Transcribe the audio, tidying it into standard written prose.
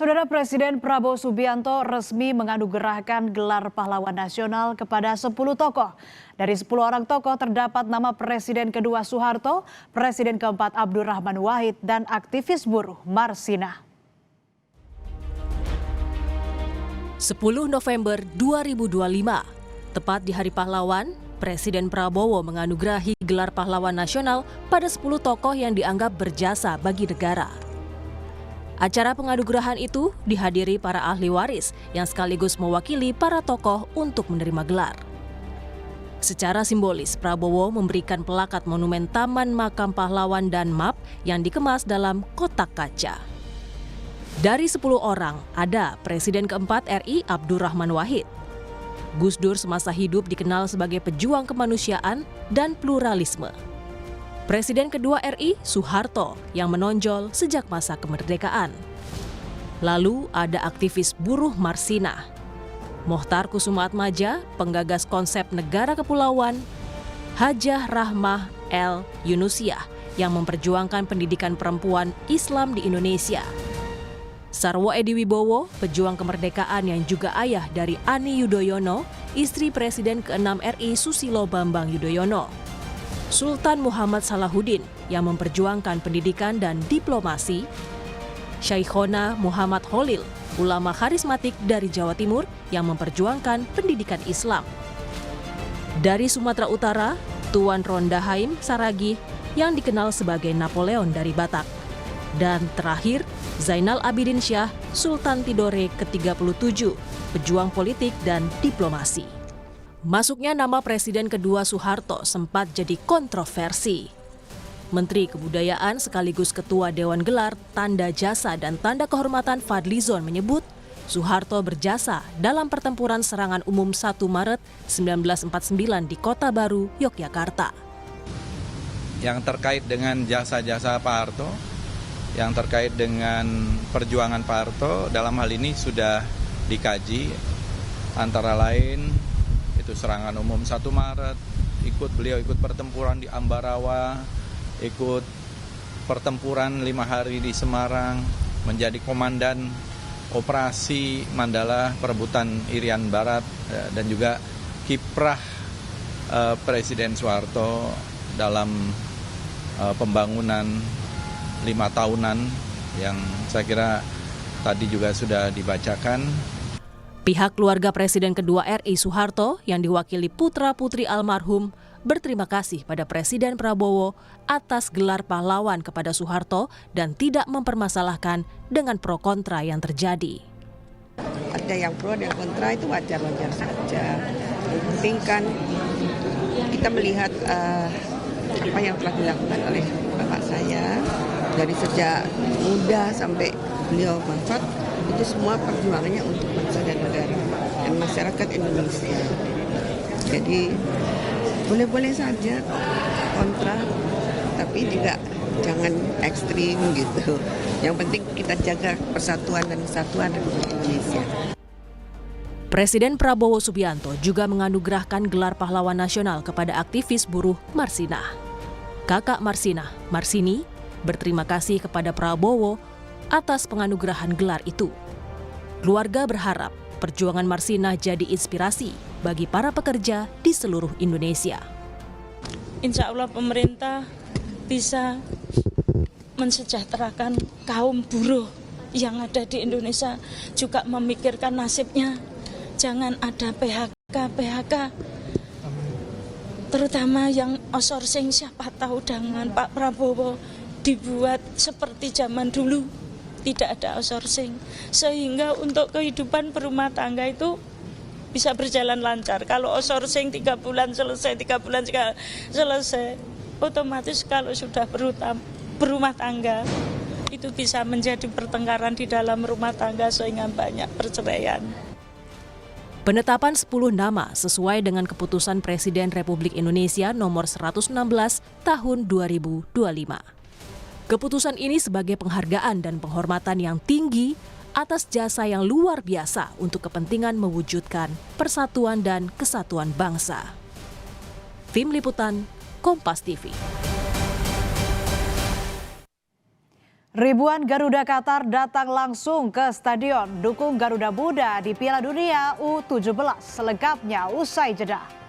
Saudara Presiden Prabowo Subianto resmi menganugerahkan gelar pahlawan nasional kepada 10 tokoh. Dari 10 orang tokoh terdapat nama Presiden kedua Soeharto, Presiden keempat Abdurrahman Wahid, dan aktivis buruh Marsina. 10 November 2025, tepat di Hari Pahlawan, Presiden Prabowo menganugerahi gelar pahlawan nasional pada 10 tokoh yang dianggap berjasa bagi negara. Acara penganugerahan itu dihadiri para ahli waris yang sekaligus mewakili para tokoh untuk menerima gelar. Secara simbolis, Prabowo memberikan pelakat monumen Taman Makam Pahlawan dan map yang dikemas dalam kotak kaca. Dari 10 orang, ada Presiden keempat RI Abdurrahman Wahid. Gus Dur semasa hidup dikenal sebagai pejuang kemanusiaan dan pluralisme. Presiden kedua RI Soeharto yang menonjol sejak masa kemerdekaan. Lalu ada aktivis buruh Marsina, Mohtar Kusumaatmadja, penggagas konsep negara kepulauan, Hajah Rahmah El Yunusiah yang memperjuangkan pendidikan perempuan Islam di Indonesia. Sarwo Edi Wibowo, pejuang kemerdekaan yang juga ayah dari Ani Yudhoyono, istri Presiden ke-6 RI Susilo Bambang Yudhoyono. Sultan Muhammad Salahuddin yang memperjuangkan pendidikan dan diplomasi, Syekhona Muhammad Holil, ulama karismatik dari Jawa Timur yang memperjuangkan pendidikan Islam. Dari Sumatera Utara, Tuan Rondahaim Saragih yang dikenal sebagai Napoleon dari Batak. Dan terakhir, Zainal Abidin Syah, Sultan Tidore ke-37, pejuang politik dan diplomasi. Masuknya nama Presiden kedua Soeharto sempat jadi kontroversi. Menteri Kebudayaan sekaligus Ketua Dewan Gelar, Tanda Jasa dan Tanda Kehormatan Fadlizon menyebut Soeharto berjasa dalam pertempuran serangan umum 1 Maret 1949 di Kota Baru, Yogyakarta. Yang terkait dengan jasa-jasa Pak Harto, yang terkait dengan perjuangan Pak Harto dalam hal ini sudah dikaji, antara lain itu serangan umum 1 Maret, beliau ikut pertempuran di Ambarawa, ikut pertempuran 5 hari di Semarang, menjadi komandan operasi Mandala perebutan Irian Barat, dan juga kiprah Presiden Soeharto dalam pembangunan 5 tahunan yang saya kira tadi juga sudah dibacakan. Pihak keluarga Presiden kedua RI Soeharto yang diwakili putra-putri almarhum berterima kasih pada Presiden Prabowo atas gelar pahlawan kepada Soeharto dan tidak mempermasalahkan dengan pro kontra yang terjadi. Ada yang pro dan kontra, itu wajar-wajar saja. Yang penting kan kita melihat apa yang telah dilakukan oleh bapak saya dari sejak muda sampai beliau wafat. Itu semua perjuangannya untuk bangsa dan negara dan masyarakat Indonesia. Jadi boleh-boleh saja kontra, tapi juga jangan ekstrim gitu. Yang penting kita jaga persatuan dan kesatuan Republik Indonesia. Presiden Prabowo Subianto juga menganugerahkan gelar pahlawan nasional kepada aktivis buruh Marsina. Kakak Marsina, Marsini, berterima kasih kepada Prabowo atas penganugerahan gelar itu. Keluarga berharap perjuangan Marsina jadi inspirasi bagi para pekerja di seluruh Indonesia. Insya Allah pemerintah bisa mensejahterakan kaum buruh yang ada di Indonesia, juga memikirkan nasibnya. Jangan ada PHK, terutama yang outsourcing. Siapa tahu dengan Pak Prabowo dibuat seperti zaman dulu. Tidak ada outsourcing, sehingga untuk kehidupan berumah tangga itu bisa berjalan lancar. Kalau outsourcing 3 bulan selesai, 3 bulan selesai, otomatis kalau sudah berumah tangga, itu bisa menjadi pertengkaran di dalam rumah tangga sehingga banyak perceraian. Penetapan 10 nama sesuai dengan keputusan Presiden Republik Indonesia nomor 116 tahun 2025. Keputusan ini sebagai penghargaan dan penghormatan yang tinggi atas jasa yang luar biasa untuk kepentingan mewujudkan persatuan dan kesatuan bangsa. Tim Liputan, Kompas TV. Ribuan Garuda Qatar datang langsung ke stadion dukung Garuda Muda di Piala Dunia U17. Selengkapnya usai jeda.